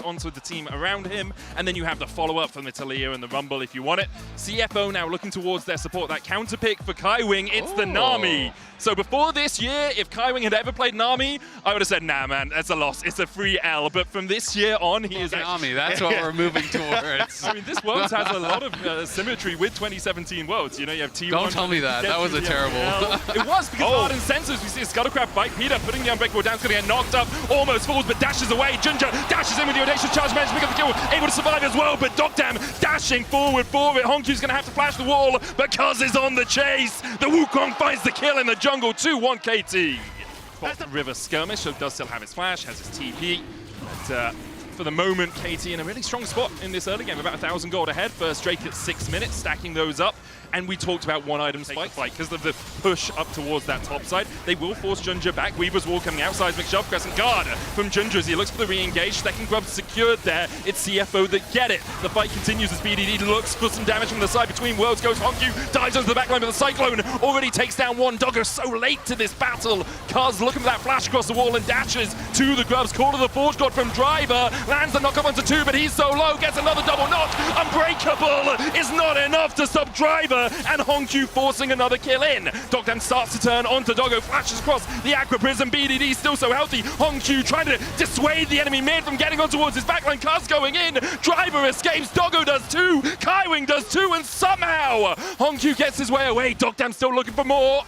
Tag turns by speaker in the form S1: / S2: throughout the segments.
S1: onto the team around him, and then you have the follow-up from the Talia and the Rumble if you want it. CFO now looking towards their support. That counter pick for Kaiwing, it's the Nami. So before this year, if Kaiwing had ever played Nami, I would have said, nah, man, that's a loss. It's a free L. But from this year on, he is
S2: Nami. That's what we're moving towards.
S1: I mean, this Worlds has a lot of symmetry with 2017 Worlds. You know, you have T1.
S2: Don't tell me that. That was a terrible.
S1: It was because Arden Sensors, we see a Scuttlecraft bite Peter, putting the Unbreakable down, going to get knocked up, almost falls, but dashes away. Ginger dashes in with the audacious charge, managed to pick up the kill, able to survive as well, but Dokdam dashing forward for it. Honkyu's going to have to flash the wall, but Cuz is on the chase. The Wukong finds the kill in the jungle, 2-1 KT. River skirmish, so does still have his flash, has his TP, but for the moment, KT in a really strong spot in this early game, about 1,000 gold ahead. First Drake at 6 minutes, stacking those up. And we talked about one item spike fight because of the push up towards that top side. They will force Ginger back. Weaver's Wall coming out, seismic shove, crescent guard from Ginger as he looks for the re-engage. Second grub secured there. It's CFO that get it. The fight continues as BDD looks for some damage from the side between worlds. Goes Honkyu, dives onto the backline with the Cyclone. Already takes down one. Doggo so late to this battle. Cuz looking for that flash across the wall and dashes to the grubs. Call to the Forge God from Driver. Lands the knock up onto 2, but he's so low. Gets another double knock. Unbreakable is not enough to stop Driver. And Honkyu forcing another kill in. Dokdam starts to turn onto Doggo, flashes across the Aqua Prism. BDD still so healthy. Honkyu trying to dissuade the enemy mid from getting on towards his backline. Cuz going in. Driver escapes. Doggo does too. Kaiwing does too. And somehow Honkyu gets his way away. Dokdam still looking for more.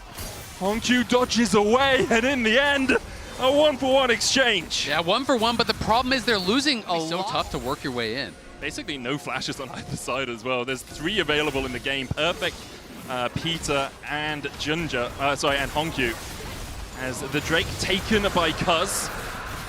S1: Honkyu dodges away. And in the end, a 1-for-1 exchange.
S2: Yeah, 1-for-1, but the problem is they're losing a lot. So tough to work your way in.
S1: Basically no flashes on either side as well. There's 3 available in the game. Perfect, Peter, and Ginger, and Honkyu. As the Drake taken by Cuz.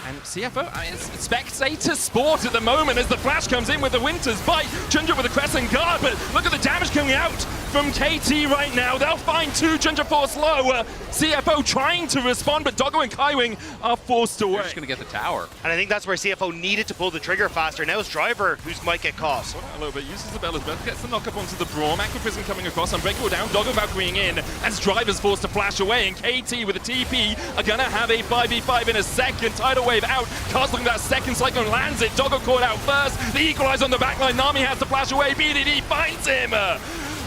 S1: And CFO, I mean, it's spectator sport at the moment as the flash comes in with the Winter's Bite. Ginger with a crescent guard, but look at the damage coming out from KT right now. They'll find 2, Ginger force low. CFO trying to respond, but Doggo and Kaiwing are forced away.
S2: They're just going to get the tower.
S3: And I think that's where CFO needed to pull the trigger faster. Now it's Driver who might get caught.
S1: A little bit, uses the Bella's Breath, gets the knock up onto the Braum. Aqua Prism coming across, Unbreakable down, Doggo Valkyrieing in as Driver's forced to flash away, and KT with a TP are gonna have a 5v5 in a second. Tidal Wave out, Cuz looking for that second Cyclone, lands it, Doggo caught out first, the equalize on the backline, Nami has to flash away, BDD finds him!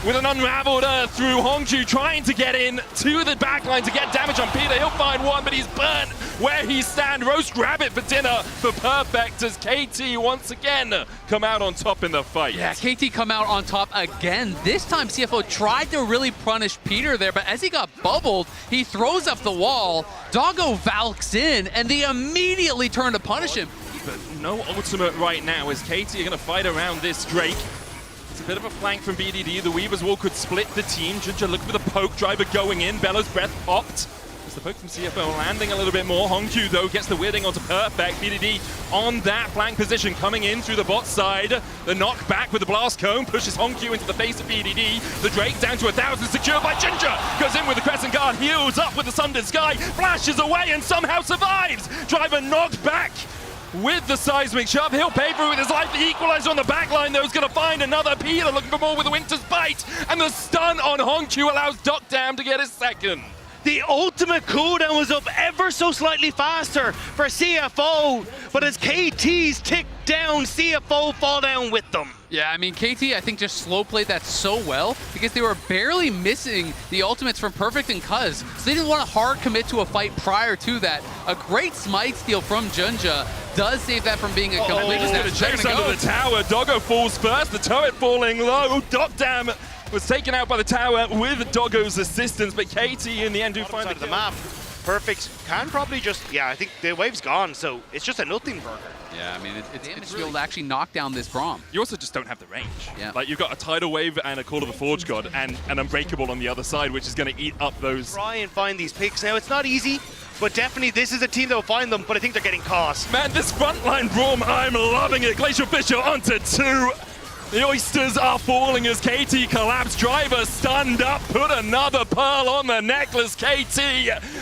S1: With an unraveled Earth through Hongju, trying to get in to the backline to get damage on Peter. He'll find one, but he's burnt where he stand. Roast rabbit for dinner for Perfect as KT once again come out on top in the fight.
S2: Yeah, KT come out on top again. This time CFO tried to really punish Peter there, but as he got bubbled, he throws up the wall. Doggo valks in, and they immediately turn to punish him.
S1: But no ultimate right now as KT are going to fight around this Drake. It's a bit of a flank from BDD. The Weaver's Wall could split the team. Ginger looking for the poke. Driver going in. Bella's Breath popped. As the poke from CFO landing a little bit more. Honkyu, though, gets the weirding onto Perfect. BDD on that flank position, coming in through the bot side. The knock back with the Blast Cone pushes Honkyu into the face of BDD. The Drake down to 1,000, secured by Ginger. Goes in with the Crescent Guard, heals up with the Sundered Sky, flashes away and somehow survives. Driver knocked back with the seismic shove. He'll pay for it with his life. The equalizer on the backline, though, is going to find another Peter looking for more with the Winter's Bite. And the stun on Honkyu allows Dokdam to get his second.
S3: The ultimate cooldown was up ever so slightly faster for CFO, but as KT's tick down, CFO fall down with them.
S2: Yeah, I mean, KT, I think, just slow played that so well because they were barely missing the ultimates from Perfect and Cuz. So they didn't want to hard commit to a fight prior to that. A great smite steal from Junja does save that from being a complete disaster.
S1: Chase under the tower. Doggo falls first. The turret falling low. Dokdam was taken out by the tower with Doggo's assistance, but KT in the end do find
S3: the map. Perfect can probably just, yeah, I think the wave's gone, so it's just a nothing burger.
S2: Yeah, I mean, it's really to actually knock down this Braum.
S1: You also just don't have the range.
S2: Yeah.
S1: Like, you've got a Tidal Wave and a Call of the Forge God and an Unbreakable on the other side, which is going to eat up those.
S3: Try and find these picks. Now, it's not easy, but definitely this is a team that will find them, but I think they're getting caught.
S1: Man, this frontline Braum, I'm loving it. Glacial Fisher onto 2. The oysters are falling as KT collapsed. Driver stunned up, put another pearl on the necklace. KT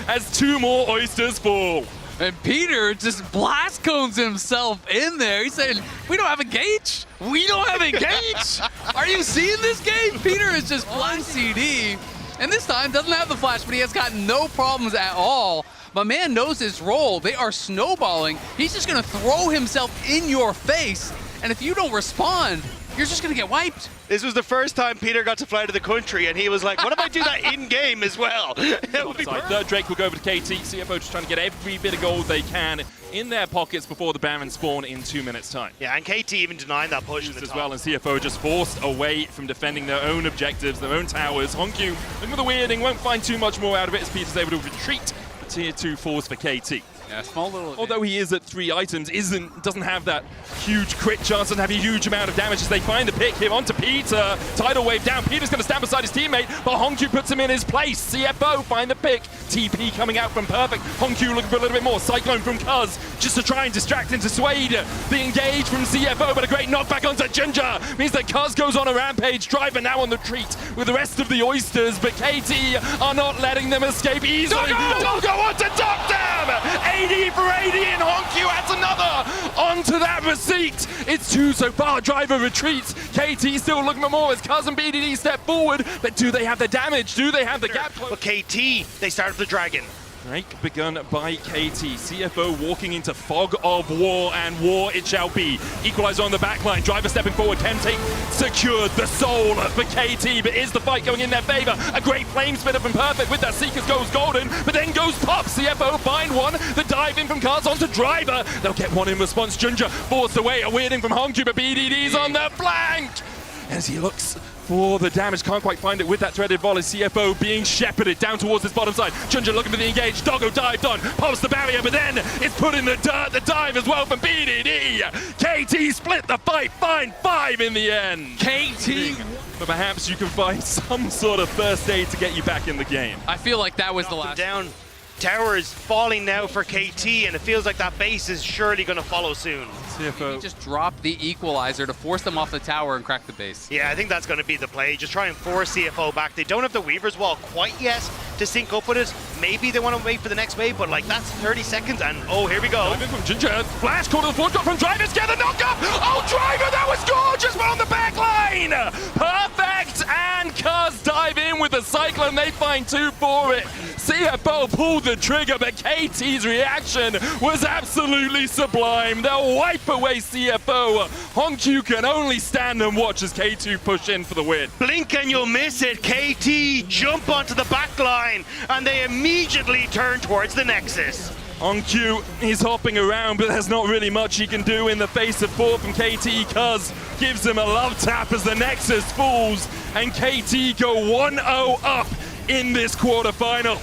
S1: as 2 more oysters fall.
S2: And Peter just blast cones himself in there. He's saying, we don't have a gauge. We don't have a gauge. Are you seeing this game? Peter is just blind CD. And this time doesn't have the flash, but he has got no problems at all My man knows his role. They are snowballing. He's just going to throw himself in your face. And if you don't respond, you're just going to get wiped.
S3: This was the first time Peter got to fly to the country, and he was like, what if I do that in-game as well? That would be perfect.
S1: Third Drake will go over to KT. CFO just trying to get every bit of gold they can in their pockets before the Baron spawn in 2 minutes' time.
S3: Yeah, and KT even denying that push in the
S1: as
S3: top.
S1: well, and CFO just forced away from defending their own objectives, their own towers. Honku, looking for the weirding, won't find too much more out of it as Peter's able to retreat. The tier 2 falls for KT.
S2: Yeah, small little.
S1: Although he is at 3 items, doesn't have that huge crit chance, doesn't have a huge amount of damage as they find the pick here onto Peter. Tidal wave down. Peter's going to stand beside his teammate, but Honku puts him in his place. CFO find the pick. TP coming out from Perfect. Honku looking for a little bit more. Cyclone from Cuz just to try and distract and dissuade the engage from CFO, but a great knockback onto Ginger means that Cuz goes on a rampage. Driver now on the retreat with the rest of the Oysters, but KT are not letting them escape easily. Doggo onto Dogdam! 80 for 80 and Honku adds another onto that receipt. It's 2 so far. Driver retreats. KT still looking for more as Cuz and BDD step forward, but do they have the damage? Do they have the gap?
S3: But KT, they started the Dragon.
S1: Break begun by KT. CFO walking into fog of war, and war it shall be. Equalizer on the backline. Driver stepping forward. Kemtake secured the soul for KT, but is the fight going in their favor? A great flame spitter from Perfect with that Seekers goes golden, but then goes pop. CFO find one. The dive in from Cars onto Driver. They'll get one in response. Ginger forced away. A weirding from Honku, but BDD's on the flank as he looks for the damage. Can't quite find it with that threaded volley. CFO being shepherded down towards his bottom side. Ginger looking for the engage. Doggo dived on, pops the barrier, but then it's put in the dirt. The dive as well from BDD. KT split the fight, find 5 in the end.
S2: KT.
S1: But perhaps you can find some sort of first aid to get you back in the game.
S2: I feel like that was the last.
S3: Down. Towers falling now for KT, and it feels like that base is surely going to follow soon.
S1: CFO
S2: He just dropped the equalizer to force them off the tower and crack the base.
S3: Yeah, I think that's going to be the play. Just try and force CFO back. They don't have the Weaver's Wall quite yet to sync up with it. Maybe they want to wait for the next wave, but like that's 30 seconds, and oh, here we go.
S1: Diving from Ginger. Flash call to the fourth drop from Driver. Get the knock up. Oh, Driver, that was gorgeous, but on the back line. Perfect, and Cuz dive in with the Cyclone. They find 2 for it. CFO pulled the trigger, but KT's reaction was absolutely sublime. They'll wipe away CFO. Honku can only stand and watch as K2 push in for the win.
S3: Blink and you'll miss it. KT jump onto the back line, and they immediately turn towards the Nexus.
S1: Honku, he's hopping around, but there's not really much he can do in the face of 4 from KT. Cuz gives him a love tap as the Nexus falls, and KT go 1-0 up in this quarterfinal.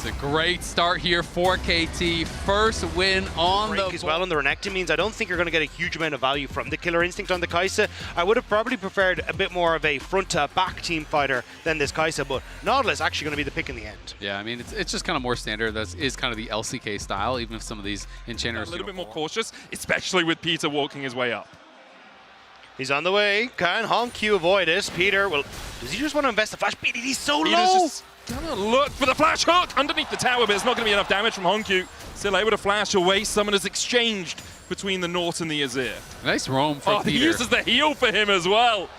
S2: It's a great start here for KT. First win on
S3: Break
S2: the
S3: as well on the Renekton means I don't think you're going to get a huge amount of value from the Killer Instinct on the Kai'Sa. I would have probably preferred a bit more of a front-to-back team fighter than this Kai'Sa, but Nautilus actually going to be the pick in the end.
S2: Yeah, I mean, it's just kind of more standard. That is kind of the LCK style, even if some of these enchanters
S1: A little bit more cautious, especially with Peter walking his way up.
S3: He's on the way. Can Honku avoid it? Peter, well, does he just want to invest the flash? BDD's so
S1: Peter's
S3: low!
S1: just gonna look for the flash hook underneath the tower, but it's not going to be enough damage from Honku. Still able to flash away. Summoners exchanged between the Nort and the Azir.
S2: Nice roam from
S1: He
S2: Peter.
S1: uses the heal for him as well.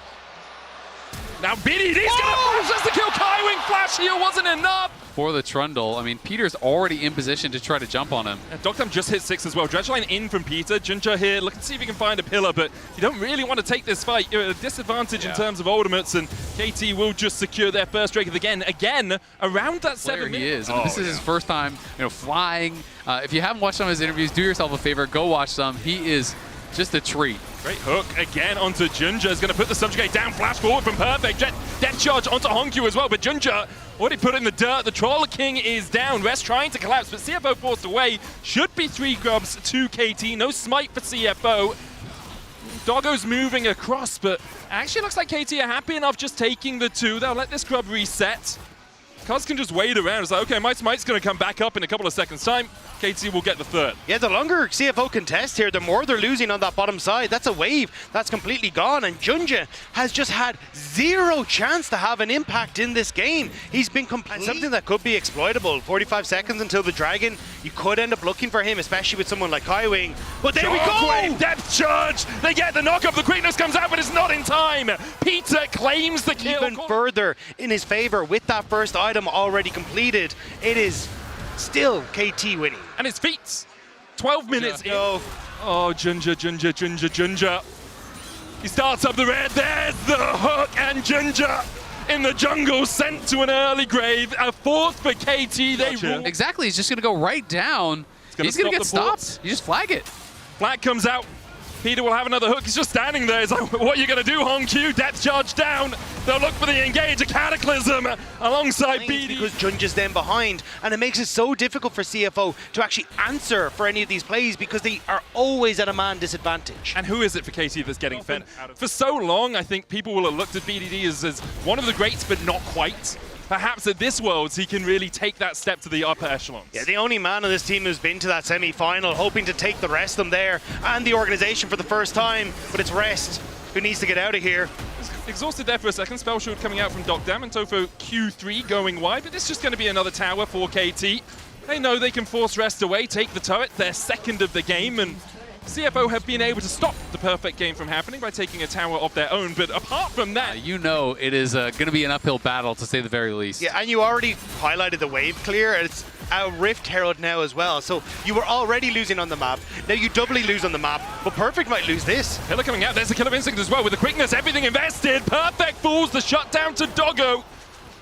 S1: Now BDD's gonna flash just to kill Kaiwing. Flash heal wasn't enough.
S2: For the Trundle, I mean, Peter's already in position to try to jump on him.
S1: And Dogdam just hit 6 as well. Dredgeline in from Peter. Ginger here, looking to see if he can find a pillar, but you don't really want to take this fight. You're at a disadvantage in terms of ultimates, and KT will just secure their first Drake again, around that 7 minutes.
S2: He is. I mean, this is his first time, flying. If you haven't watched some of his interviews, do yourself a favor, go watch some. He is just a treat.
S1: Great hook again onto Ginger. Is going to put the subjugate down. Flash forward from Perfect. Death charge onto Honku as well. But Ginger already put in the dirt. The Troll King is down. Rest trying to collapse, but CFO forced away. Should be 3 grubs to KT. No smite for CFO. Doggo's moving across, but actually looks like KT are happy enough just taking the 2. They'll let this grub reset. Cuz can just wait around. It's like, okay, my smite's going to come back up in a couple of seconds' time. KT will get the third.
S3: Yeah, the longer CFO contest here, the more they're losing on that bottom side. That's a wave that's completely gone, and Junja has just had zero chance to have an impact in this game. He's been completely... Something that could be exploitable. 45 seconds until the Dragon. You could end up looking for him, especially with someone like Kaiwing. But there we go!
S1: Shockwave, depth charge! They get the knock-up, the quickness comes out, but it's not in time! Peter claims the kill.
S3: Even further in his favor with that first item already completed. It is still KT winning.
S1: And it's feats. 12 minutes in.
S3: No.
S1: Oh, Junja. He starts up the red. There's the hook, and Junja in the jungle sent to an early grave. A fourth for KT. They rule.
S2: Exactly. He's just going to go right down. He's going to get stopped. You just flag it.
S1: Flag comes out. Peter will have another hook. He's just standing there. He's like, what are you going to do, Hongq? Depth charge down. They'll look for the engage, a Cataclysm alongside BD.
S3: Because Junja's then behind, and it makes it so difficult for CFO to actually answer for any of these plays because they are always at a man disadvantage.
S1: And who is it for KT that's getting fed? For so long, I think people will have looked at BDD as one of the greats, but not quite. Perhaps at this Worlds, he can really take that step to the upper echelons.
S3: Yeah, the only man on this team who's been to that semi-final, hoping to take the rest of them there, and the organization for the first time, but it's Rest who needs to get out of here.
S1: Exhausted there for a second. Spell Shield coming out from Dogdam, and Tofo Q3 going wide, but it's just going to be another tower for KT. They know they can force Rest away, take the turret, their second of the game, and CFO have been able to stop the perfect game from happening by taking a tower of their own, but apart from that...
S2: you know it is going to be an uphill battle, to say the very least.
S3: Yeah, and you already highlighted the wave clear. It's a Rift Herald now as well, so you were already losing on the map. Now you doubly lose on the map, but Perfect might lose this.
S1: Pillar coming out, there's the Killer Instinct as well, with the quickness, everything invested. Perfect falls the shutdown to Doggo.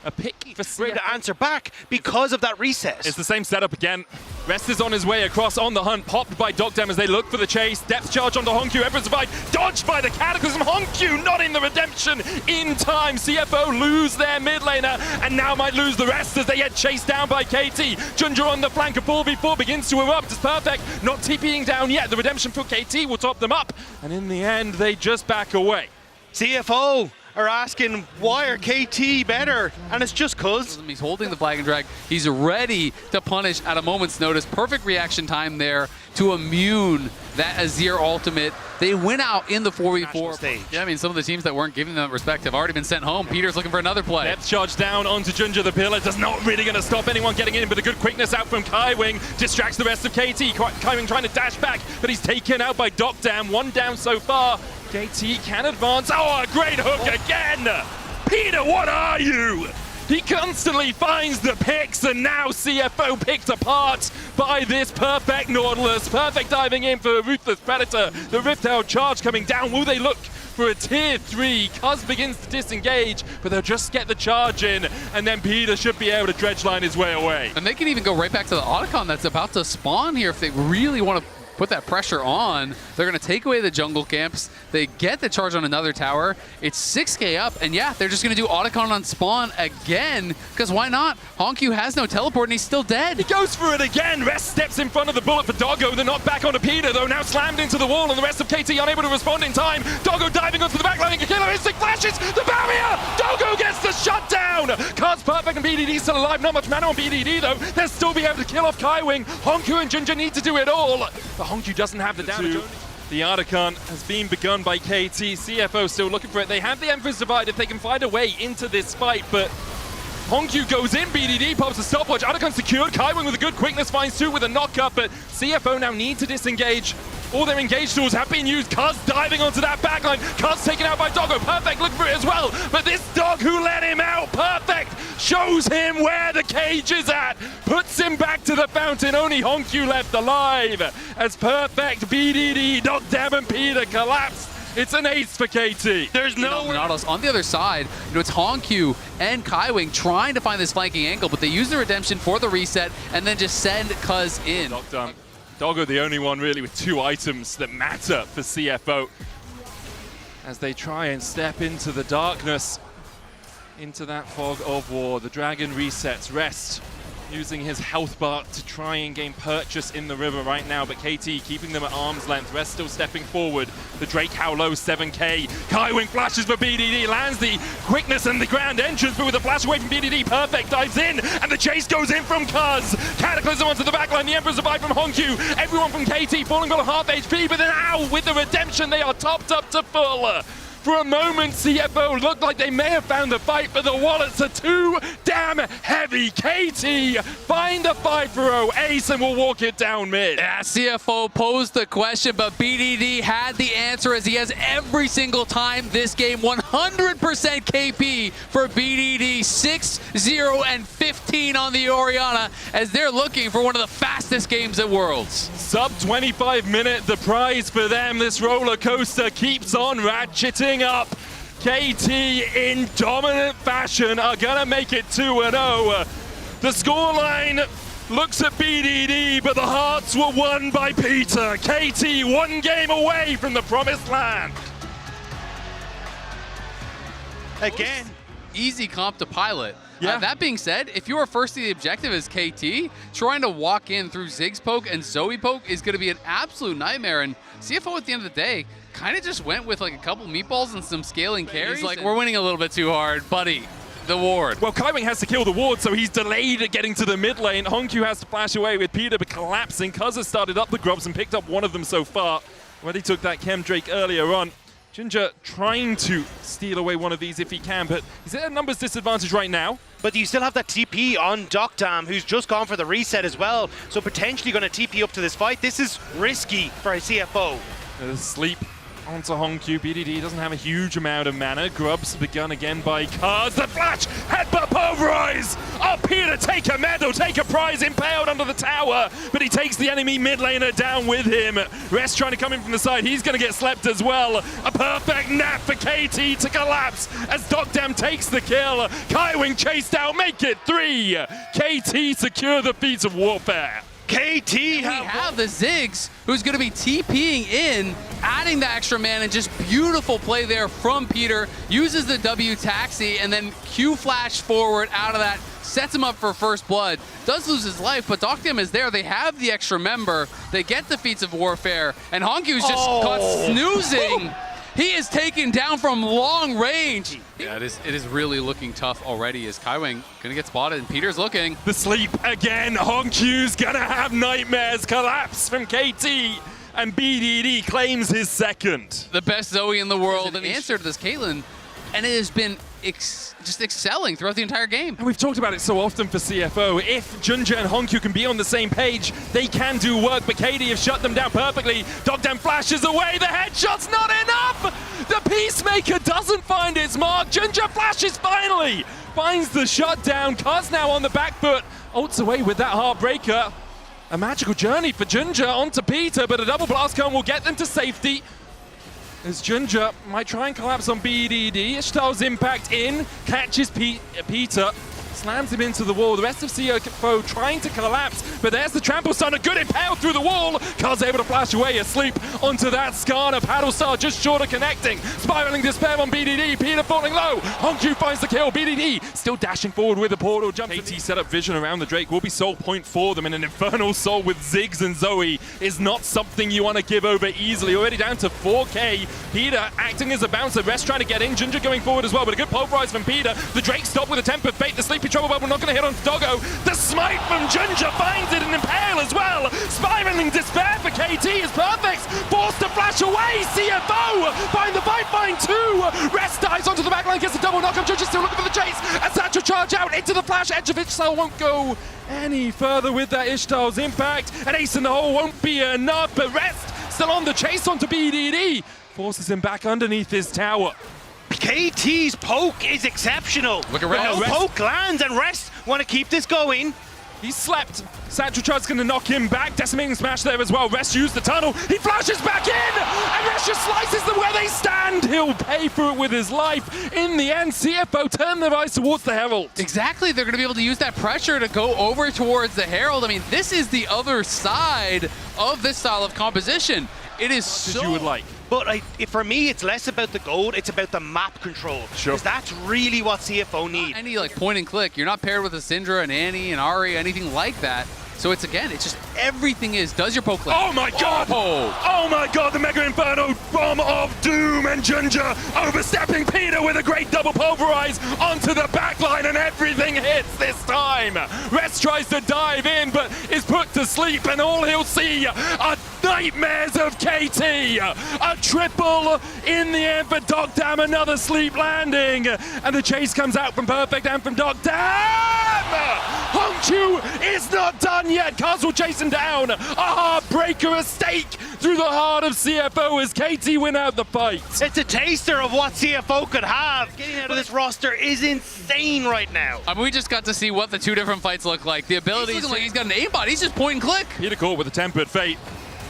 S1: A pick for
S3: Great to answer back because of that reset.
S1: It's the same setup again. Rest is on his way across on the hunt, popped by Dogdam as they look for the chase. Depth charge onto Hongq, everyone survived. Dodged by the Cataclysm. Hongq not in the redemption in time. CFO lose their mid laner and now might lose the rest as they get chased down by KT. Junja on the flank of 4v4 begins to erupt. It's Perfect not TPing down yet. The redemption for KT will top them up. And in the end, they just back away.
S3: CFO are asking, why are KT better? And it's just cuz.
S2: He's holding the flag and drag. He's ready to punish at a moment's notice. Perfect reaction time there to immune that Azir ultimate. They win out in the 4v4. Yeah, I mean, some of the teams that weren't giving them respect have already been sent home. Peter's looking for another play.
S1: Depth charge down onto Junja. The pillar does not really going to stop anyone getting in, but a good quickness out from Kaiwing distracts the rest of KT. Kaiwing trying to dash back, but he's taken out by Dogdam. One down so far. KT can advance. Oh, a great hook again! Peter, what are you? He constantly finds the picks, and now CFO picked apart by this Perfect Nautilus. Perfect diving in for a Ruthless Predator. The Rift Herald charge coming down. Will they look for a tier 3? Cuz begins to disengage, but they'll just get the charge in, and then Peter should be able to dredge line his way away.
S2: And they can even go right back to the Otacon that's about to spawn here if they really want to put that pressure on. They're going to take away the jungle camps. They get the charge on another tower. It's 6k up, and yeah, they're just going to do Otacon on spawn again, because why not? Hongq has no teleport, and he's still dead.
S1: He goes for it again. Rest steps in front of the bullet for Doggo. They're not back onto Peter, though, now slammed into the wall, and the rest of KT unable to respond in time. Doggo diving onto the backline, and Killer Instinct flashes the barrier! Doggo gets the shutdown! Cuz Perfect and BDD still alive. Not much mana on BDD, though. They'll still be able to kill off Kaiwing. Hongq and Junja need to do it all. But Hongq doesn't have the damage. The Otacon has been begun by KT. CFO still looking for it. They have the Emperor's Divide if they can find a way into this fight, but Hongq goes in, BDD pops a stopwatch. Otacon secured. Kaiwing with a good quickness finds two with a knock-up, but CFO now need to disengage. All their engage tools have been used. Cuz diving onto that backline. Cuz taken out by Doggo. Perfect looking for it as well. But this dog who let him out, Perfect, shows him where the cage is at. Puts him back to the fountain. Only Hongq left alive. As Perfect, BDD, Dogdam and Peter collapsed. It's an ace for KT. There's no
S2: Nautilus on the other side. You know, it's Hongq and Kaiwing trying to find this flanking angle, but they use the redemption for the reset and then just send Cuz in.
S1: Doggo the only one really with two items that matter for CFO as they try and step into the darkness, into that fog of war. The Dragon resets. Rest using his health bar to try and gain purchase in the river right now, but KT keeping them at arm's length. Rest still stepping forward. The Drake how low, 7k. Kaiwing flashes for BDD, lands the quickness and the grand entrance, but with a flash away from BDD, perfect, dives in, and the chase goes in from Cuz. Cataclysm onto the backline, the Emperor survived from Hongyu. Everyone from KT falling below half HP, but then now with the redemption, they are topped up to full. For a moment, CFO looked like they may have found the fight, but the wallets are too damn heavy. KT find the 5-0 ace and will walk it down mid.
S2: Yeah, CFO posed the question, but BDD had the answer as he has every single time this game. 100% KP for BDD, 6-0 and 15 on the Orianna as they're looking for one of the fastest games at Worlds.
S1: Sub 25 minute, the prize for them. This roller coaster keeps on ratcheting up. KT in dominant fashion are gonna make it 2-0. The scoreline looks at BDD, but the hearts were won by Peter. KT 1 game away from the promised land.
S3: Again.
S2: Easy comp to pilot.
S1: Yeah.
S2: That being said, if you are first to the objective as KT, trying to walk in through Ziggs poke and Zoe poke is going to be an absolute nightmare. And CFO at the end of the day kind of just went with like a couple meatballs and some scaling carries. He's like, we're winning a little bit too hard, buddy. The ward.
S1: Well, Kaiwing has to kill the ward, so he's delayed at getting to the mid lane. Hongyu has to flash away with Peter, but collapsing. Cuz has started up the grubs and picked up one of them so far. Already took that Chem Drake earlier on. Ginger trying to steal away one of these if he can, but he's at a numbers disadvantage right now.
S3: But you still have that TP on Doctam, who's just gone for the reset as well, so potentially going to TP up to this fight. This is risky for a CFO.
S1: Sleep onto Hongyu. BDD doesn't have a huge amount of mana. Grubs begun again by Cuz. The flash! Headbutt pulverize! Oh, Peter, take a medal, take a prize, impaled under the tower, but he takes the enemy mid laner down with him. Rest trying to come in from the side. He's going to get slept as well. A perfect nap for KT to collapse as Doctam takes the kill. Kaiwing chased out, make it 3. KT secure the feats of warfare.
S3: KT
S2: We have the Ziggs, who's going to be TPing in, adding the extra man, and just beautiful play there from Peter. Uses the W taxi and then Q flash forward out of that, sets him up for first blood. Does lose his life, but Doctam is there. They have the extra member. They get the feats of warfare, and Hongyu's just caught snoozing. He is taken down from long range. Yeah, it is really looking tough already as Kaiwing gonna get spotted and Peter's looking.
S1: The sleep again. Hongkyu's gonna have nightmares. Collapse from KT. And BDD claims his second.
S2: The best Zoe in the world. An answer to this Caitlyn, and it has been just excelling throughout the entire game.
S1: And we've talked about it so often for CFO. If Junja and Hongyu can be on the same page, they can do work, but KD have shut them down perfectly. Doctam flashes away, the headshot's not enough! The Peacemaker doesn't find its mark. Junja flashes finally! Finds the shutdown. Cuz now on the back foot. Ults away with that Heartbreaker. A magical journey for Junja onto Peter, but a double blast cone will get them to safety. As Junja might try and collapse on BDD. Ishtar's impact in, catches Peter, slams him into the wall. The rest of CFO trying to collapse, but there's the trample stun, a good impale through the wall. Cuz able to flash away, asleep onto that Skarner. Paddle Star just short of connecting. Spiraling despair on BDD, Peter falling low. Hongyu finds the kill, BDD still dashing forward with a portal jump. KT set up vision around the Drake, will be soul point for them, and an Infernal Soul with Ziggs and Zoe is not something you want to give over easily. Already down to 4k. Peter acting as a bouncer, Rest trying to get in, Ginger going forward as well, but a good pulverize from Peter. The Drake stopped with a Tempered Fate, the Sleepy Trouble Bubble not going to hit on Doggo. The smite from Ginger finds it and Impale as well. Spiraling despair for KT is perfect. Forced to flash away. CFO find the fight, find 2. Rest dives onto the backline, gets a double knock-up. Ginger still looking for the chase. And Satchel charge out into the flash. Edge of Ishtar won't go any further with that Ishtar's impact. An ace in the hole won't be enough, but Rest still on the chase onto BDD. Forces him back underneath his tower.
S3: KT's poke is exceptional.
S2: Look at Rest.
S3: No poke lands, and Rest want to keep this going.
S1: He slept. Satchel Charge's going to knock him back. Decimating smash there as well. Rest used the tunnel. He flashes back in, and Rest just slices them where they stand. He'll pay for it with his life. In the end, CFO turn their eyes towards the Herald.
S2: Exactly, they're going to be able to use that pressure to go over towards the Herald. I mean, this is the other side of this style of composition. It is
S1: as
S2: so...
S1: you would like.
S3: But for me, it's less about the gold, it's about the map control.
S1: Sure.
S3: Because that's really what CFO need.
S2: Any like point and click. You're not paired with a Syndra, an Annie, an Ahri, anything like that. So it's just everything does your poke click.
S1: Oh my god! Oh my god, the Mega Inferno Bomb of Doom, and Junja overstepping Peter with a great double pulverize onto the backline, and everything hits this time. Rest tries to dive in, but is put to sleep, and all he'll see are nightmares of KT. A triple in the end for Dogdam, another sleep landing, and the chase comes out from Perfect and from Dogdam! Hongchu is not done yet. Castle chasing down. A heartbreaker, a stake through the heart of CFO as KT win out the fight.
S3: It's a taster of what CFO could have. Getting out of this roster is insane right now.
S2: I mean, we just got to see what the two different fights look like. The ability, he's got an aimbot. He's just point and click.
S1: Peter caught with a tempered fate.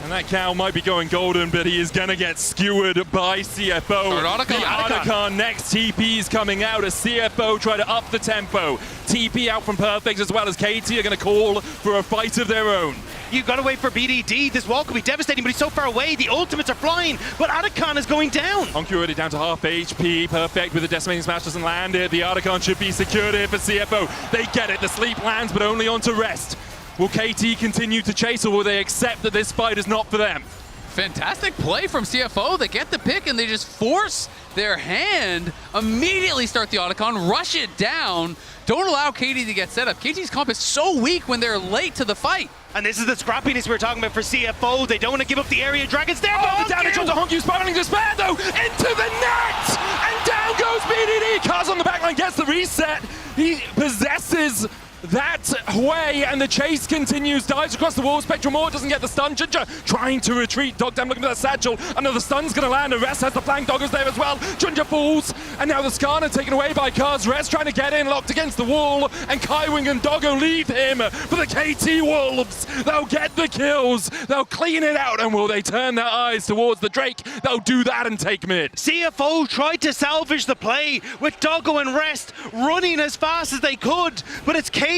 S1: And that cow might be going golden, but he is going to get skewered by CFO. The Otacon next. TP's coming out as CFO try to up the tempo. TP out from Perfect as well as KT are going to call for a fight of their own.
S3: You've got to wait for BDD. This wall could be devastating, but he's so far away. The ultimates are flying, but Otacon is going down.
S1: Hongchu already down to half HP. Perfect with the decimating smash doesn't land it. The Otacon should be secured here for CFO. They get it. The sleep lands, but only onto Rest. Will KT continue to chase, or will they accept that this fight is not for them?
S2: Fantastic play from CFO. They get the pick and they just force their hand, immediately start the Otacon, rush it down, don't allow KT to get set up. KT's comp is so weak when they're late to the fight.
S3: And this is the scrappiness we were talking about for CFO. They don't want to give up the area. Dragon's there.
S1: Oh, the damage onto Hongchu, spiraling despair though, into the net! And down goes BDD. Kaz on the backline gets the reset. He possesses that way, and the chase continues. Dives across the wall. Spectral Maw doesn't get the stun. Junja trying to retreat. Dogdam looking for that satchel. Another stun's going to land. And Rest has the flank. Dogger's there as well. Junja falls. And now the Skarner taken away by Kaz. Rest trying to get in, locked against the wall. And Kaiwing and Doggo leave him for the KT Wolves. They'll get the kills. They'll clean it out. And will they turn their eyes towards the Drake? They'll do that and take mid.
S3: CFO tried to salvage the play with Doggo and Rest running as fast as they could. But it's KT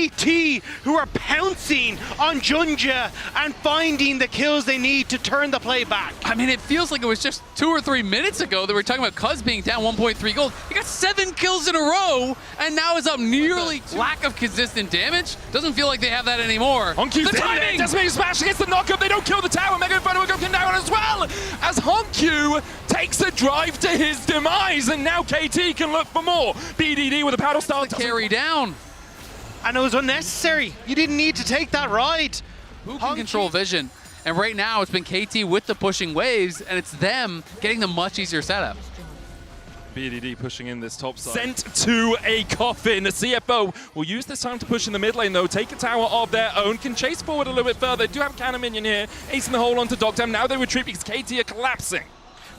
S3: who are pouncing on Junja and finding the kills they need to turn the play back.
S2: I mean, it feels like it was just 2 or 3 minutes ago that we were talking about Cuz being down 1.3 gold. He got 7 kills in a row and now is up nearly 2. Lack of consistent damage. Doesn't feel like they have that anymore.
S1: Hongchu's
S2: the timing!
S1: Decimating smash against the knockup. They don't kill the tower. Mega Inferno will go down as well as Hongchu takes a drive to his demise, and now KT can look for more. BDD with a paddle style
S2: carry down.
S3: And it was unnecessary. You didn't need to take that ride.
S2: Who can control vision? And right now it's been KT with the pushing waves, and it's them getting the much easier setup.
S1: BDD pushing in this top side. Sent to a coffin. The CFO will use this time to push in the mid lane though. Take a tower of their own. Can chase forward a little bit further. They do have a cannon minion here. Acing the hole onto Dogdam. Now they retreat because KT are collapsing.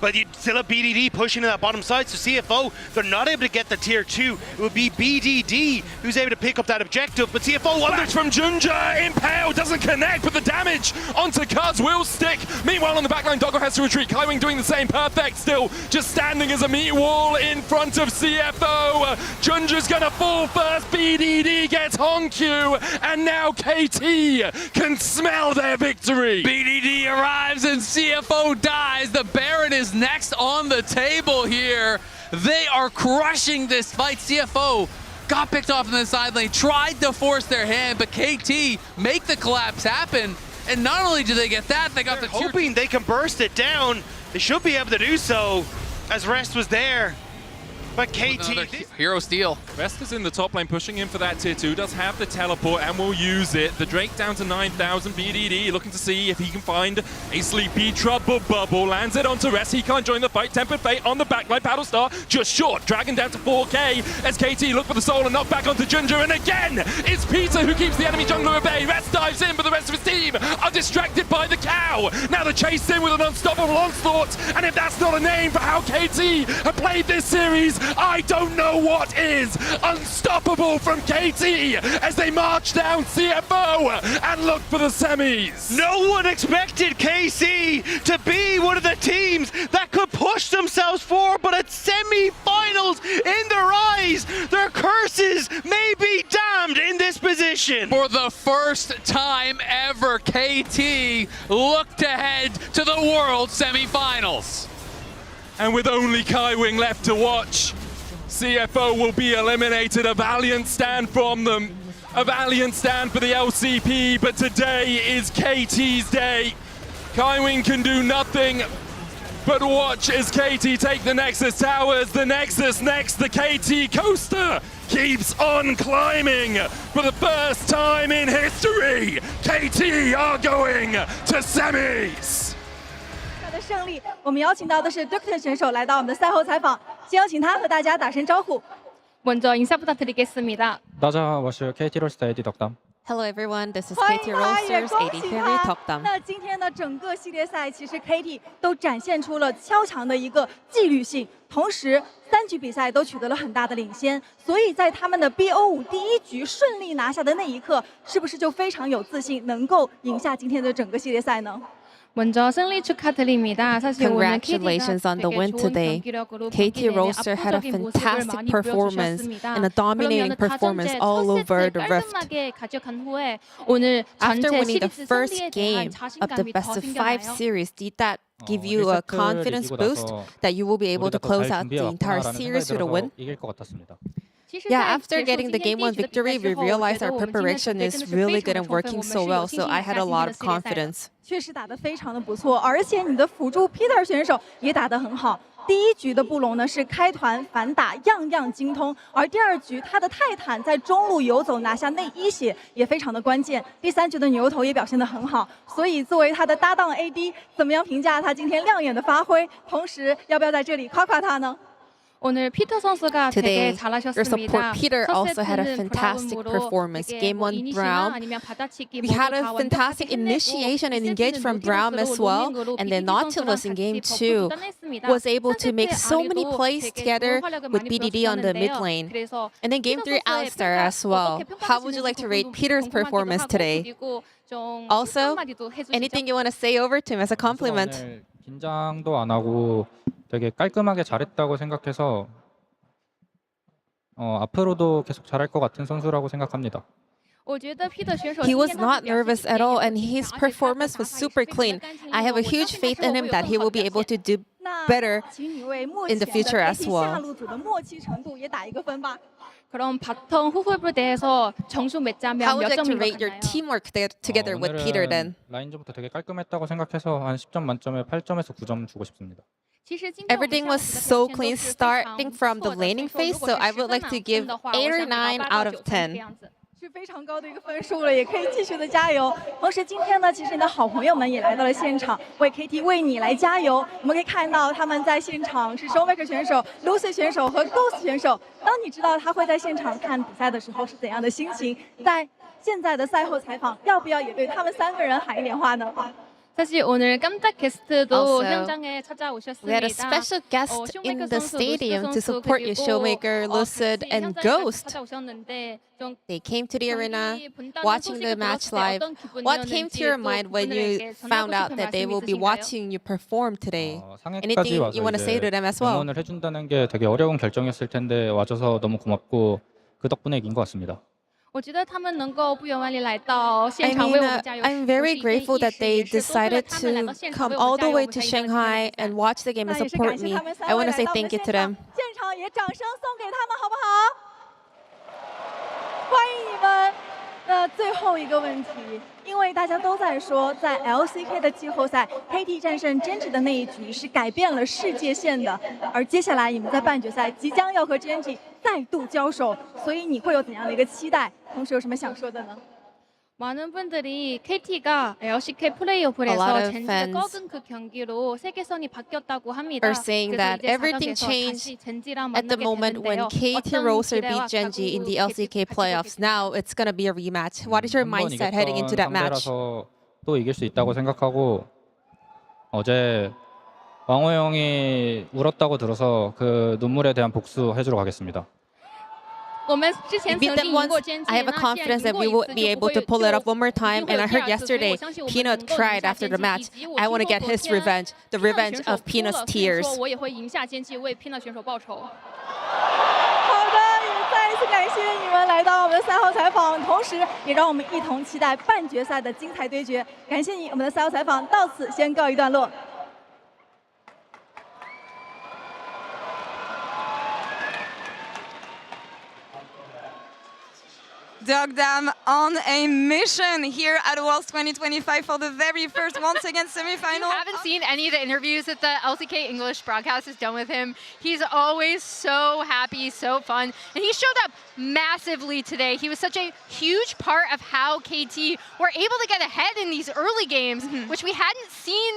S3: But you still have BDD pushing to that bottom side, so CFO, they're not able to get the tier 2. It would be BDD who's able to pick up that objective, but CFO...
S1: Flash from Junja, Impale doesn't connect, but the damage onto Kuz will stick. Meanwhile, on the backline, Doggo has to retreat. Kaiwing doing the same. Perfect still, just standing as a meat wall in front of CFO. Junja's gonna fall first. BDD gets Hongchu, and now KT can smell their victory.
S2: BDD arrives and CFO dies. The Baron is next on the table here. They are crushing this fight. CFO got picked off in the side lane, tried to force their hand, but KT make the collapse happen. And not only do they get that, they got the tier 2.
S3: Hoping they can burst it down. They should be able to do so, as Rest was there. But KT...
S2: Hero steal.
S1: Rest is in the top lane, pushing in for that tier 2. Does have the teleport and will use it. The Drake down to 9,000. BDD looking to see if he can find a sleepy trouble bubble. Lands it onto Rest. He can't join the fight. Tempered Fate on the backline. Paddle Star just short. Dragon down to 4k as KT look for the soul and knock back onto Junja. And again, it's Peter who keeps the enemy jungler at bay. Rest dives in, but the rest of his team are distracted by the cow. Now the chase in with an unstoppable onslaught. And if that's not a name for how KT have played this series, I don't know what is. Unstoppable from KT as they march down CFO and look for the semis.
S3: No one expected KC to be one of the teams that could push themselves forward, but at semi-finals in their eyes, their curses may be damned in this position. imagine?
S2: For the first time ever, KT looked ahead to the World Semifinals.
S1: And with only Kaiwing left to watch, CFO will be eliminated. A valiant stand from them. A valiant stand for the LCP, but today is KT's day. Kaiwing can do nothing but watch as KT take the Nexus Towers. The Nexus next, the KT coaster keeps on climbing. For the first time in history, KT are going to semis.
S4: 的胜利，我们邀请到的是 Doctor 选手来到我们的赛后采访，先有请他和大家打声招呼。
S5: 먼저 인사 부탁드리겠습니다.
S6: 大家好，我是 KT Roster AD 덕담。
S7: Hello everyone, this is
S4: 欢
S7: KT
S4: 迎他，也
S7: Roasters
S4: 恭
S7: AD
S4: 喜
S7: Carry
S4: 他。
S7: Tokdam.
S4: 那今天的整个系列赛，其实 KT 都展现出了超强的一个纪律性，同时3局比赛都取得了很大的领先，所以在他们的 BO5第1局顺利拿下的那一刻，是不是就非常有自信，能够赢下今天的整个系列赛呢？
S5: 먼저 승리 축하드립니다. 사실 오늘
S7: Congratulations on the win today. KT Roaster had a fantastic performance and a dominating performance all over the Rift. After winning the first game of the best of 5 series, did that give you a confidence boost that you will be able to close out the entire series with a win?
S6: 이길 것 같았습니다.
S7: Yeah, after getting the game 1 victory, we realized our preparation is really good and working so well, so I had a lot of confidence.
S4: 确实打得非常的不错，而且你的辅助 Peter 选手也打得很好。第1局的布隆呢是开团反打，样样精通，而第2局他的泰坦在中路游走拿下内1血也非常的关键。第3局的牛头也表现得很好，所以作为他的搭档 AD， 怎么样评价他今天亮眼的发挥？同时要不要在这里夸夸他呢？
S5: 오늘 피터 선수가 되게
S7: Today, your
S5: 잘하셨습니다.
S7: support Peter also had a
S5: 첫
S7: fantastic
S5: 세트는
S7: performance.
S5: 브라움으로
S7: Game 1
S5: 이니시나
S7: Braum,
S5: 아니면 받아치기
S7: we
S5: 모두
S7: had a
S5: 다
S7: fantastic
S5: 완벽하게
S7: initiation and
S5: 해냈고,
S7: engage from Braum as well, and then Nautilus in Game 2 was able to make so many plays together with BDD on the mid lane. And then Game 3 Alistar as well. How would you like to rate Peter's performance today? Also, anything you want to say over to him as a compliment?
S6: 오늘 긴장도 안 하고 되게 깔끔하게 잘했다고 생각해서 앞으로도 계속 잘할 것 같은 선수라고 생각합니다.
S7: He was not nervous at all, and his performance was super clean. I have a huge faith in him that he will be able to do better in the future as well.
S5: 그럼 바텀 후불부에 대해서 점수
S7: How
S5: 맺자면
S7: would
S5: 몇
S7: you like to
S5: 점인 것
S7: rate your
S5: 같나요?
S7: teamwork together with Peter then?
S6: 라인전부터 되게 깔끔했다고 생각해서 한 10점 만점에 8점에서 9점 주고 싶습니다.
S7: Everything was so clean starting from the laning phase, so I would like to give 8 or 9 out of 10.
S4: 是非常高的一个分数了，也可以继续的加油。同时，今天呢，其实你的好朋友们也来到了现场，为 KT 为你来加油。我们可以看到他们在现场是 Showmaker 选手、Lucy 选手和 Ghost 选手。当你知道他会在现场看比赛的时候是怎样的心情？在现在的赛后采访，要不要也对他们3个人喊一点话呢？
S5: 사실 오늘 깜짝 게스트도
S7: Also,
S5: 현장에
S7: We
S5: 찾아오셨습니다.
S7: had a special guest in the stadium to support you, Showmaker, Lucid, and Ghost. They came to the arena, watching the match live. What came to your mind when you found out that they will be watching you perform today?
S6: 상해까지
S7: Anything
S6: 와서
S7: you want to say to them as well?
S6: 응원을 해준다는 게 되게 어려운 결정이었을 텐데 와줘서 너무 고맙고 그 덕분에 이긴 것 같습니다.
S5: 我觉得他们能够不远万里来到
S7: I
S5: 现场
S7: mean,
S5: 为我们加油，
S7: I'm very grateful that they decided to come all the way to Shanghai and watch the game and
S4: 那也是
S7: support
S4: 感谢
S7: me.
S4: 他们3
S7: I
S4: 位
S7: want
S4: 来
S7: to say
S4: 到我们
S7: thank you
S4: 现
S7: to
S4: 场，
S7: them.
S4: 现场也掌声送给他们，好不好？欢迎你们。那最后一个问题，因为大家都在说，在 LCK 的季后赛 ，KT 战胜 Genji 的那一局是改变了世界线的，而接下来你们在半决赛即将要和 Genji 再度交手，所以你会有怎样的一个期待？同时有什么想说的呢？
S5: 많은 분들이 KT가 LCK 플레이오프에서
S7: lot of
S5: 젠지를
S7: fans
S5: 꺾은 그 경기로 세계선이 바뀌었다고 합니다.
S7: Are saying
S5: 그래서
S7: that
S5: 이제
S7: everything
S5: 4강에서
S7: changed
S5: 다시 젠지랑
S7: At the
S5: 만나게
S7: moment when
S5: 되는데요.
S7: KT
S5: 어떤
S7: Roaster
S5: 기대와
S7: beat Genji in the
S5: 각오
S7: LCK
S5: 가지고
S7: playoffs,
S5: 계십니까?
S7: now it's going to be a rematch. What is your
S6: 한번
S7: mindset heading into that
S6: 이겼던
S7: match?
S6: 상대라서 또 이길 수 있다고 생각하고 어제 왕호 형이 울었다고 들어서 그 눈물에 대한 복수 해주러 가겠습니다.
S5: 我们之前
S7: We
S5: 曾
S7: beat
S5: 经
S7: them
S5: 赢过
S7: once.
S5: 젠지，
S7: I have a
S5: 那既然
S7: confidence
S5: 赢
S7: that
S5: 过
S7: we
S5: 一
S7: will
S5: 次
S7: be
S5: 就
S7: able
S5: 不
S7: to
S5: 会
S7: pull it off one more
S5: 一
S7: time.
S5: 定会
S7: And
S5: 有
S7: I
S5: 第
S7: heard
S5: 二次，所以
S7: yesterday
S5: 我相信我们
S7: Peanut
S5: 能够赢
S7: cried
S5: 下
S7: after the
S5: 젠지，
S7: match.
S5: 以及我
S7: I want to
S5: 听
S7: get
S5: 说昨
S7: his
S5: 天
S7: revenge, the
S5: Peanut
S7: revenge
S5: 选手
S7: of
S5: 哭
S7: Peanut's
S5: 了，所以
S7: tears.
S5: 说我也会赢下젠지，为 Peanut 选手报仇。
S4: 好的，也再一次感谢谢你们来到我们的赛后采访，同时也让我们一同期待半决赛的精彩对决。感谢你，我们的赛后采访到此先告一段落。
S8: Dogdam on a mission here at Worlds 2025 for the very first once again semifinal.
S9: You haven't seen any of the interviews that the LCK English broadcast has done with him. He's always so happy, so fun, and he showed up massively today. He was such a huge part of how KT were able to get ahead in these early games, which we hadn't seen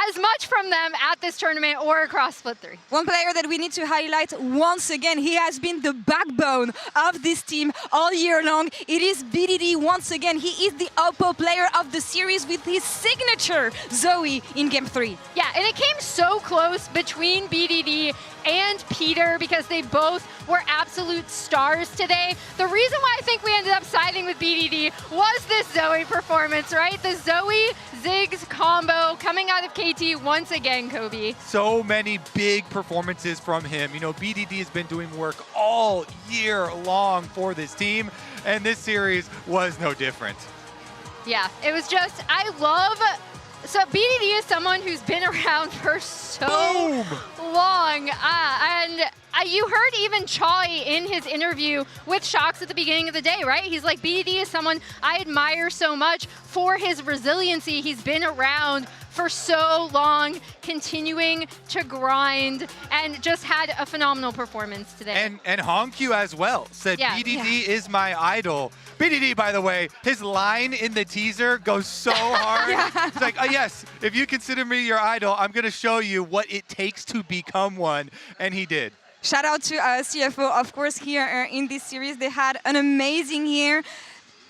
S9: as much from them at this tournament or across Split 3.
S8: One player that we need to highlight once again, he has been the backbone of this team all year long. It is BDD once again. He is the Oppo player of the series with his signature Zoe in Game 3.
S9: Yeah, and it came so close between BDD and Peter because they both were absolute stars today. The reason why I think we ended up siding with BDD was this Zoe performance, right? The Zoe Ziggs combo coming out of KT once again, Kobe.
S10: So many big performances from him. You know, BDD has been doing work all year long for this team, and this series was no different.
S9: Yeah, it was just, I love, so BDD is someone who's been around for so long, and you heard even Chai in his interview with Shox at the beginning of the day, right? He's like, BDD is someone I admire so much for his resiliency. He's been around for so long, continuing to grind, and just had a phenomenal performance today.
S10: And Honkyu as well said, BDD is my idol. BDD, by the way, his line in the teaser goes so hard. It's like, yes, if you consider me your idol, I'm going to show you what it takes to become one. And he did.
S8: Shout out to CFO, of course, here in this series. They had an amazing year.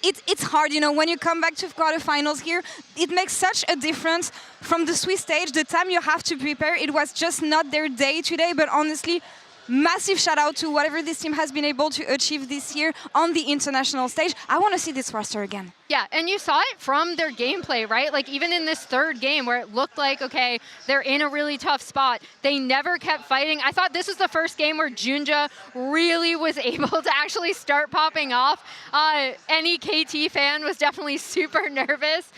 S8: It's hard, you know, when you come back to quarterfinals here, it makes such a difference from the Swiss stage. The time you have to prepare, it was just not their day today, but honestly, massive shout out to whatever this team has been able to achieve this year on the international stage. I want to see this roster again.
S9: Yeah, and you saw it from their gameplay, right? Like even in this third game where it looked like, okay, they're in a really tough spot, they never kept fighting. I thought this was the first game where Junja really was able to actually start popping off. Any KT fan was definitely super nervous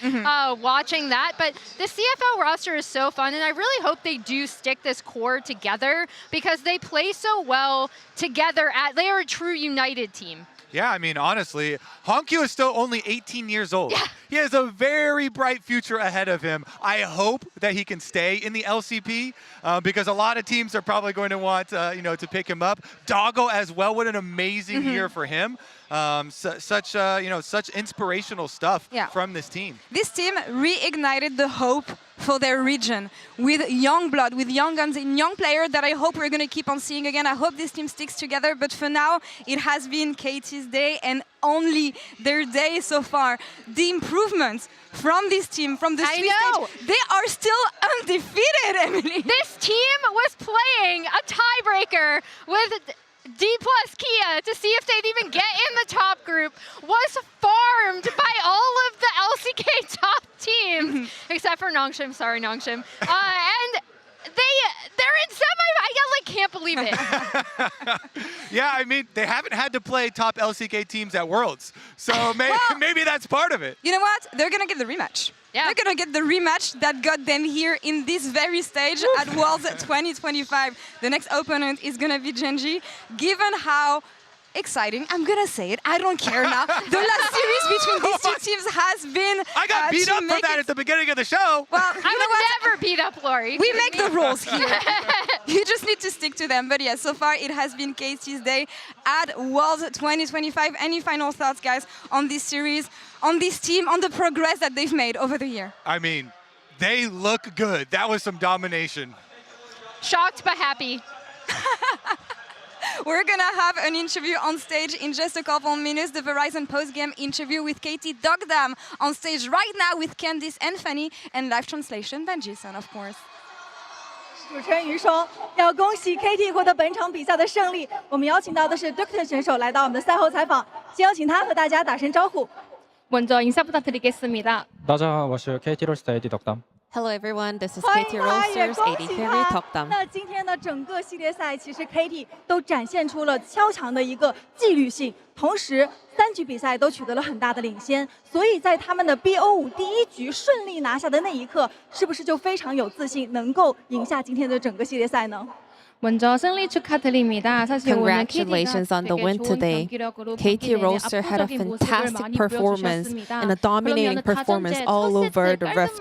S9: watching that. But the CFO roster is so fun, and I really hope they do stick this core together because they play so well together. They are a true united team.
S10: Yeah, I mean, honestly, Honkyu is still only 18 years old. Yeah. He has a very bright future ahead of him. I hope that he can stay in the LCP because a lot of teams are probably going to want, to pick him up. Doggo as well, what an amazing year for him. Such inspirational stuff from this team.
S8: This team reignited the hope for their region with young blood, with young guns and young players that I hope we're going to keep on seeing again. I hope this team sticks together, but for now, it has been KT's day and only their day so far. The improvements from this team, from the Swiss stage, they are still undefeated, Emily.
S9: This team was playing a tiebreaker with D+ Kia to see if they'd even get in the top group, was farmed by all of the LCK top teams, except for Nongshim. Sorry, Nongshim. And they're in semi. I can't believe it.
S10: Yeah, I mean, they haven't had to play top LCK teams at Worlds, so maybe that's part of it.
S8: You know what? They're gonna get the rematch. Yeah. They're gonna get the rematch that got them here in this very stage at Worlds 2025. The next opponent is gonna be Genji. Given how exciting, I'm gonna say it, I don't care now. The last series between these two teams has been
S10: I got beat up for that at the beginning of the show.
S8: Well,
S9: I would never beat up Lori.
S8: We make the rules here. You just need to stick to them. But yeah, so far it has been KT's day at Worlds 2025. Any final thoughts, guys, on this series, on this team, on the progress that they've made over the year?
S10: I mean, they look good. That was some domination.
S9: Shocked but happy.
S8: We're gonna have an interview on stage in just a couple minutes, the Verizon post-game interview with KT Dogdam on stage right now with Candice and Fanny, and live translation by Jason, of course.
S4: 主持人于说要恭喜 KT 获得本场比赛的胜利。我们邀请到的是 Dukton 选手来到我们的赛后采访，先有请他和大家打声招呼。
S5: 먼저 인사 부탁드리겠습니다.
S6: 大家好，我是 KT 롤스터 AD 덕담.
S7: Hello everyone, this is
S4: 欢
S7: KT
S4: 迎他，也
S7: Roasters
S4: 恭
S7: AD
S4: 喜
S7: Carry
S4: 他
S7: Top。Them。
S4: 那今天的整个系列赛，其实 KT 都展现出了超强的一个纪律性，同时3局比赛都取得了很大的领先，所以在他们的 BO5第1局顺利拿下的那一刻，是不是就非常有自信，能够赢下今天的整个系列赛呢？
S5: 먼저 승리 축하드립니다. 사실 오늘
S7: Congratulations on the win today. KT Roaster had a fantastic performance and a dominating performance all over the Rift.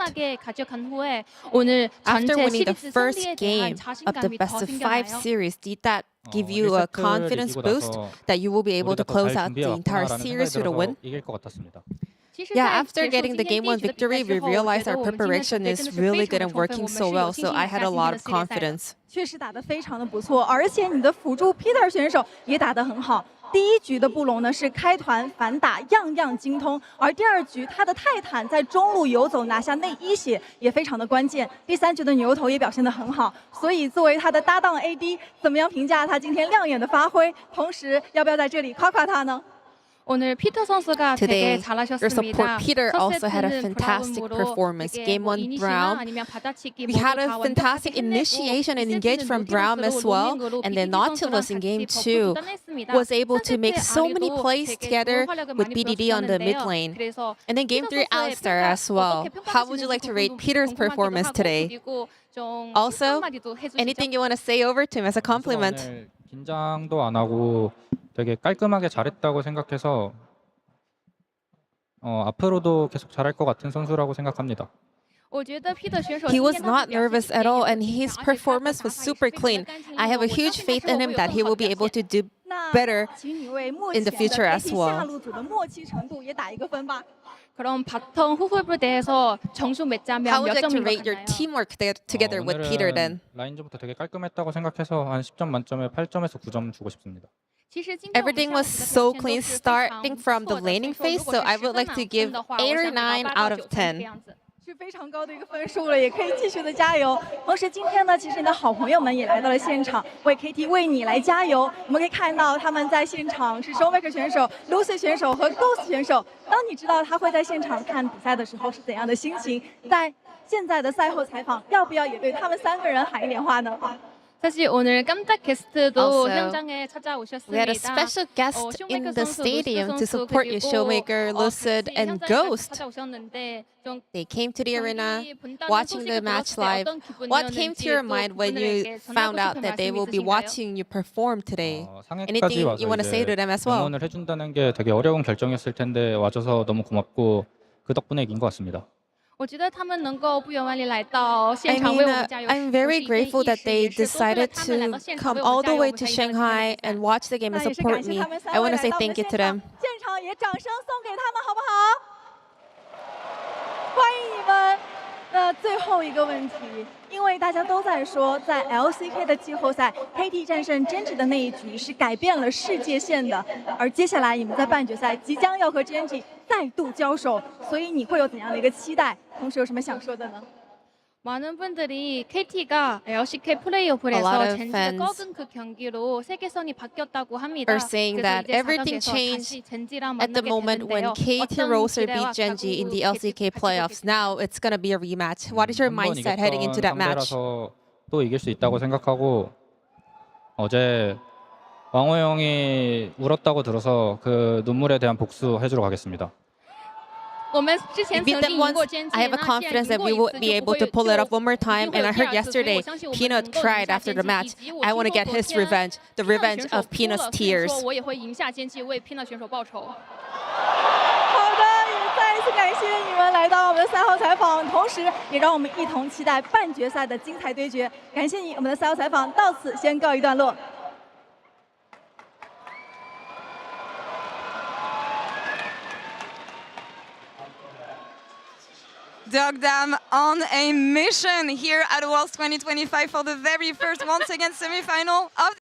S7: After winning the first game of the best of 5 series, did that give you a confidence boost that you will be able to close out the entire series with a win? Yeah, after getting the game 1 victory, we realized our preparation is really good and working so well, so I had a lot of confidence.
S4: 确实打得非常的不错，而且你的辅助 Peter 选手也打得很好。第1局的布隆呢是开团反打，样样精通，而第2局他的泰坦在中路游走拿下内1血也非常的关键。第3局的牛头也表现得很好，所以作为他的搭档 AD， 怎么样评价他今天亮眼的发挥？同时，要不要在这里夸夸他呢？
S5: 오늘 피터 선수가 되게
S7: Today, your
S5: 잘하셨습니다.
S7: support Peter
S5: 첫
S7: also had a
S5: 세트는
S7: fantastic
S5: 브라움으로
S7: performance.
S5: 되게
S7: Game 1
S5: 이니시나
S7: Braum.
S5: 아니면 받아치기
S7: We
S5: 모두
S7: had a
S5: 다
S7: fantastic
S5: 완벽하게
S7: initiation and
S5: 끝내고
S7: engage from Braum as well, and then Nautilus in Game 2 was able to make so many plays together with BDD on the mid lane. And then Game 3 Alistar as well. How would you like to rate Peter's performance today? Also, anything you want to say over to him as a compliment?
S6: 긴장도 안 하고 되게 깔끔하게 잘했다고 생각해서 앞으로도 계속 잘할 것 같은 선수라고 생각합니다.
S7: He was not nervous at all, and his performance was super clean. I have a huge faith in him that he will be able to do better in the future as well.
S5: 그럼 바텀 후불에 대해서 점수 맺자면
S7: How would
S5: 몇
S7: you like to rate
S5: 점인
S7: your
S5: 건가요?
S7: teamwork together with Peter then?
S6: 라인전부터 되게 깔끔했다고 생각해서 한 10점 만점에 8점에서 9점 주고 싶습니다.
S7: Everything was so clean starting from the laning phase, so I would like to give 8 or 9 out of 10.
S4: 是非常高的一个分数了，也可以继续的加油。同时，今天呢，其实你的好朋友们也来到了现场，为 KT 为你来加油。我们可以看到他们在现场是 Showmaker 选手、Lucy 选手和 Ghost 选手。当你知道他会在现场看比赛的时候是怎样的心情？在现在的赛后采访，要不要也对他们3个人喊一点话呢？
S5: 사실 오늘 깜짝 게스트도
S7: Also,
S5: 현장에 찾아오셨습니다.
S7: We had a special guest in the stadium to support you, Showmaker, Lucid, and Ghost. They came to the arena, watching the match live. What came to your mind when you found out that they will be watching you perform today? Anything you want to say to them as well?
S6: 응원을 해준다는 게 되게 어려운 결정이었을 텐데 와줘서 너무 고맙고 그 덕분에 이긴 것 같습니다.
S5: 我觉得他们能够不远万里来到
S7: I
S5: 现场为
S7: mean,
S5: 我们加油，
S7: I'm very grateful that they decided to come all the way to Shanghai and watch the game and support me. I want to say thank you to them.
S4: 现场也掌声送给他们，好不好？欢迎你们。最后一个问题，因为大家都在说，在 LCK 的季后赛 ，KT 战胜 Genji 的那一局是改变了世界线的，而接下来你们在半决赛即将要和 Genji 再度交手，所以你会有怎样的一个期待？同时有什么想说的呢？
S5: 많은 분들이 KT가 LCK 플레이오프에서 젠지가 꺾은 그 경기로 세계선이 바뀌었다고 합니다.
S7: Are saying that everything changed at the moment when KT Roaster beat Genji in the LCK playoffs. Now it's going to be a rematch. What is your mindset heading into that match?
S6: 또 이길 수 있다고 생각하고 어제 왕호 형이 울었다고 들어서 그 눈물에 대한 복수 해주러 가겠습니다.
S7: We beat them once. I have a confidence that we will be able to pull it off one more time. And I heard yesterday, Peanut cried after the match. I want to get his revenge, the revenge of Peanut's tears.
S5: 我也会赢下剑气，为 Peanut 选手报仇。
S4: 好的，也再一次感谢你们来到我们的赛后采访，同时也让我们一同期待半决赛的精彩对决。感谢你，我们的赛后采访到此先告一段落。
S8: Dogdam on a mission here at Worlds 2025 for the very first once again semi-final of